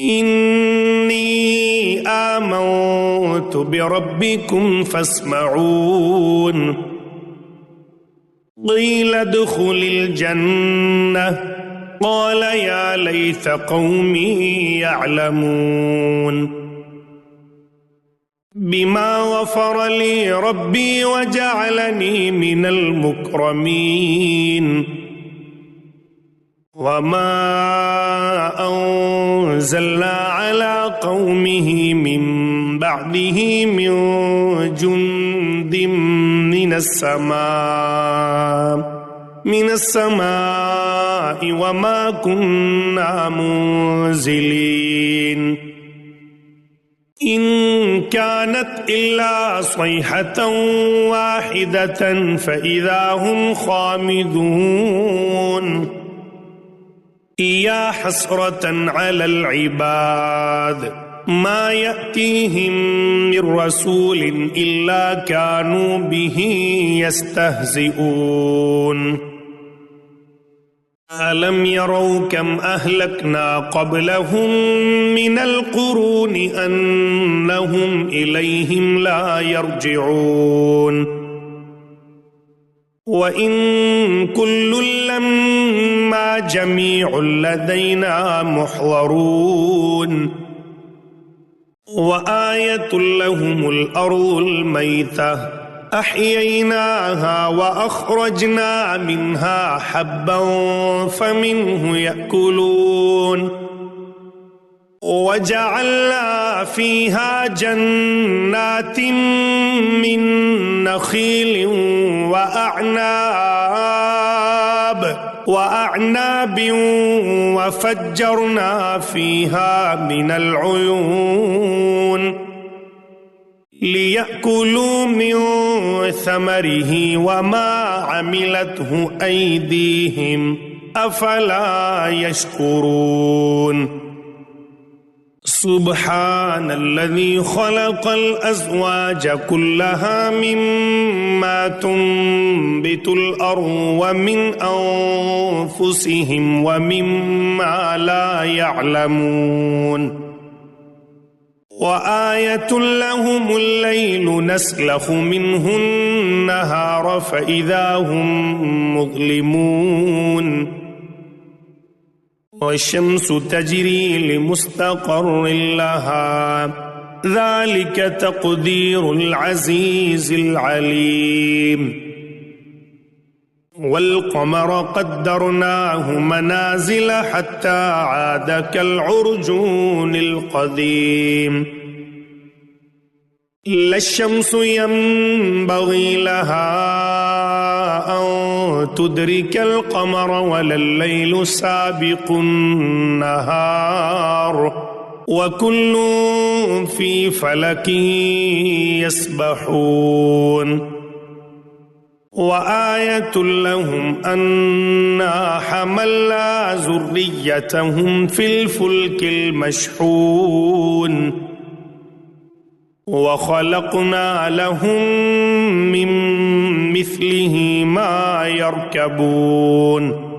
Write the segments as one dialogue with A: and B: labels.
A: إني آمنت بربكم فاسمعون قيل ادخل الجنة قال يا ليت قومي يعلمون بما غفر لي ربي وجعلني من المكرمين وما أنزلنا على قومه من بعده من جند من السماء وما كنا منزلين إن كانت إلا صيحة واحدة فإذا هم خامدون يا حسرة على العباد ما يأتيهم من رسول إلا كانوا به يستهزئون ألم يروا كم أهلكنا قبلهم من القرون أنهم إليهم لا يرجعون وإن كل لما جميع لدينا محضرون وآية لهم الأرض الميتة أحييناها وأخرجنا منها حبا فمنه يأكلون وجعلنا فيها جنات من نخيل وأعناب وفجرنا فيها من العيون ليأكلوا من ثمره وما عملته أيديهم أفلا يشكرون سبحان الذي خلق الأزواج كلها مما تنبت الأرض ومن أنفسهم ومما لا يعلمون وآية لهم الليل نسلخ منه النهار فإذا هم مظلمون والشمس تجري لمستقر لها ذلك تقدير العزيز العليم والقمر قدرناه منازل حتى عاد كالعرجون القديم لا الشمس ينبغي لها أن تدرك القمر ولا الليل سابق النهار وكل في فلك يسبحون وآية لهم أنا حملنا ذريتهم في الفلك المشحون وخلقنا لهم من مثله ما يركبون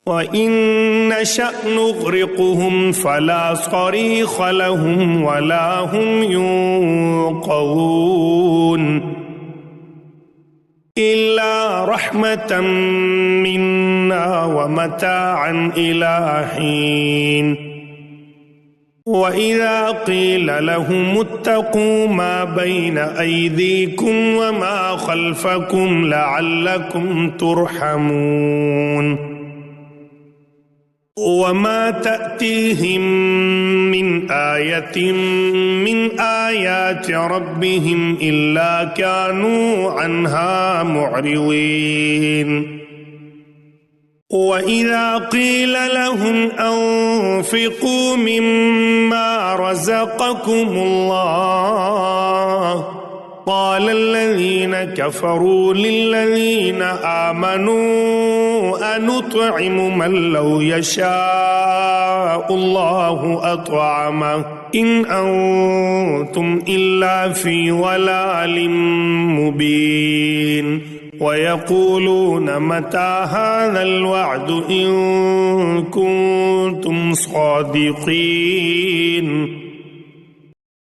A: وإن نشأ نغرقهم فلا صريخ لهم ولا هم ينقذون إلا رحمة منا ومتاعا إلى حين وإذا قيل لهم اتقوا ما بين أيديكم وما خلفكم لعلكم ترحمون وما تأتيهم من آية من آيات ربهم إلا كانوا عنها معرضين وإذا قيل لهم أنفقوا مما رزقكم الله قال الذين كفروا للذين آمنوا أنطعم من لو يشاء الله أطعمه إن أنتم إلا في ضلال مبين ويقولون متى هذا الوعد إن كنتم صادقين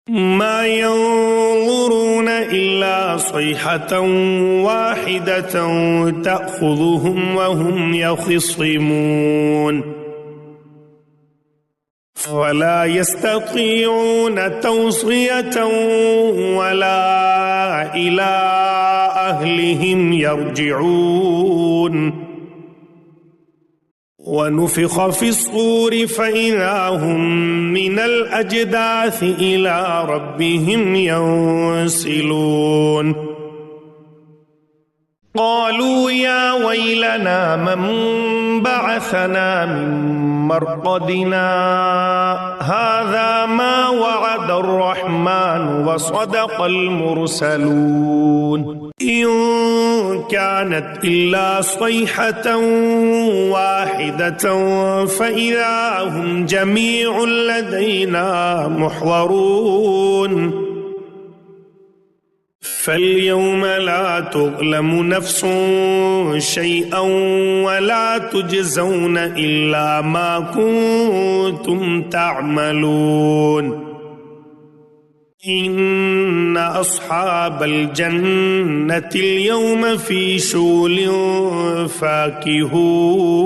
A: ما ينظرون إلا صيحة واحدة تأخذهم وهم يخصمون ولا يستطيعون توصية ولا إلى أهلهم يرجعون ونفخ في الصور فإذا هم من الأجداث إلى ربهم ينسلون قالوا يا ويلنا من بعثنا من مرقدنا هذا ما وعد الرحمن وصدق المرسلون إن كانت إلا صيحة واحدة فإذا هم جميع لدينا محضرون فاليوم لا تظلم نفس شيئا ولا تجزون إلا ما كنتم تعملون إن أصحاب الجنة اليوم في شغل فاكهون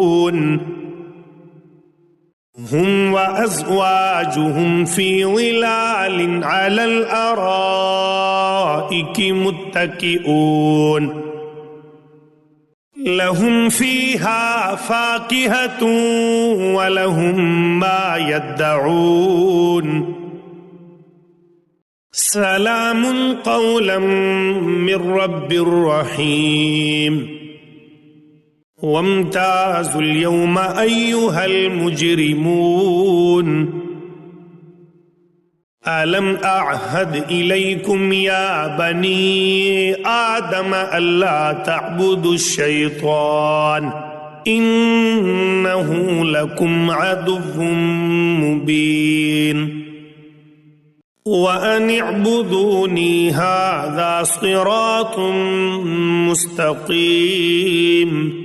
A: هم وأزواجهم في ظلال على الأرائك متكئون لهم فيها فاكهة ولهم ما يدعون سلام قولا من رب رحيم وامتازوا اليوم أيها المجرمون ألم أعهد إليكم يا بني آدم ألا تعبدوا الشيطان إنه لكم عدو مبين وأن اعبدوني هذا صراط مستقيم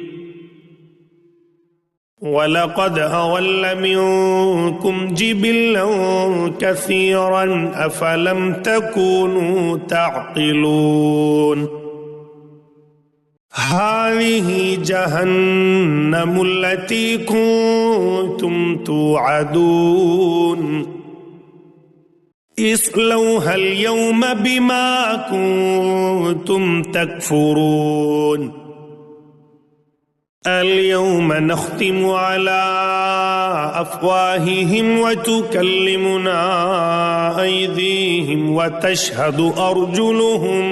A: ولقد أضل منكم جبلا كثيرا أفلم تكونوا تعقلون هذه جهنم التي كنتم توعدون اصلوها اليوم بما كنتم تكفرون اليوم نختم على أفواههم وتكلمنا أيديهم وتشهد أرجلهم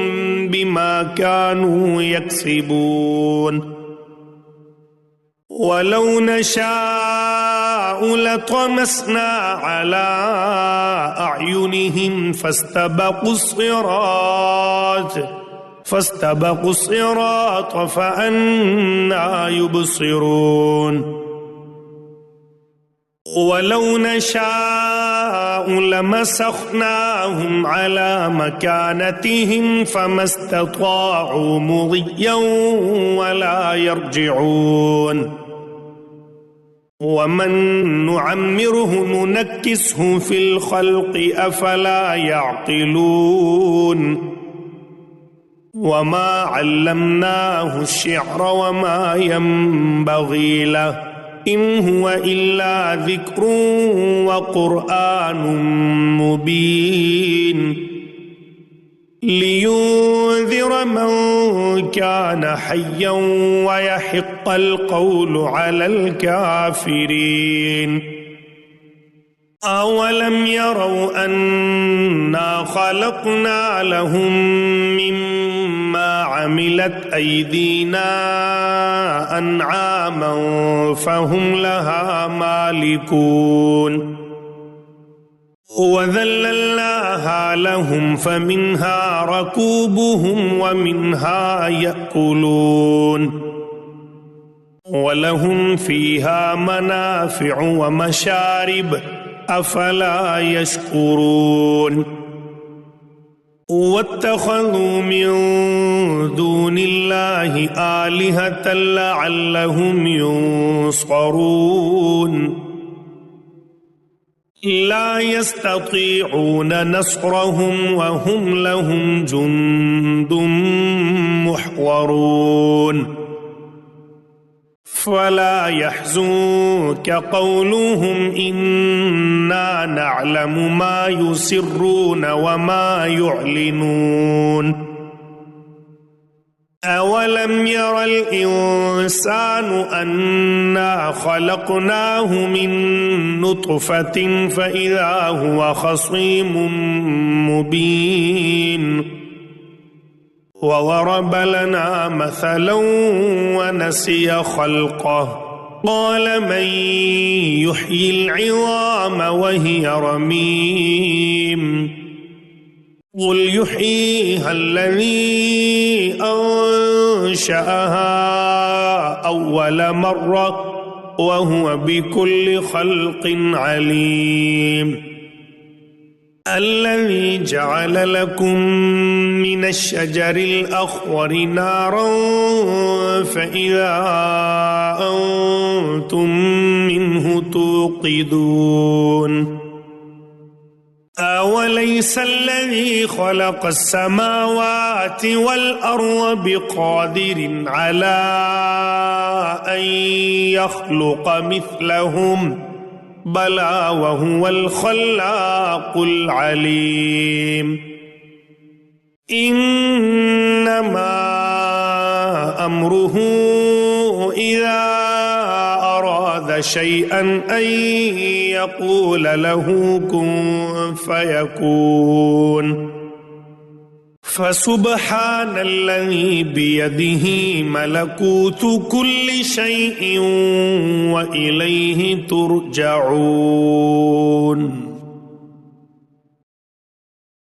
A: بما كانوا يكسبون ولو نشاء لطمسنا على أعينهم فاستبقوا الصراط فأنى يبصرون ولو نشاء لمسخناهم على مكانتهم فما استطاعوا مضيا ولا يرجعون ومن نعمره ننكسه في الخلق أفلا يعقلون وما علمناه الشعر وما ينبغي له إن هو إلا ذكر وقرآن مبين لينذر من كان حيا ويحق القول على الكافرين أولم يروا أنا خلقنا لهم مما عملت أيدينا أنعاما فهم لها مالكون وذللناها لهم فمنها ركوبهم ومنها يأكلون ولهم فيها منافع ومشارب أفلا يشكرون واتخذوا من دون الله آلهة لعلهم ينصرون لا يستطيعون نصرهم وهم لهم جند محضرون فلا يحزنك قولهم إنا نعلم ما يسرون وما يعلنون أولم ير الإنسان أنا خلقناه من نطفة فإذا هو خصيم مبين وضرب لنا مثلا ونسي خلقه قال من يحيي العظام وهي رميم قل يحييها الذي أنشأها أول مرة وهو بكل خلق عليم الذي جعل لكم من الشجر الأخضر نارا فإذا أنتم منه توقدون أوليس الذي خلق السماوات والأرض بقادر على أن يخلق مثلهم بلى وهو الخلاق العليم إنما أمره إذا أراد شيئا أن يقول له كن فيكون فسبحان الذي بيده ملكوت كل شيء وإليه ترجعون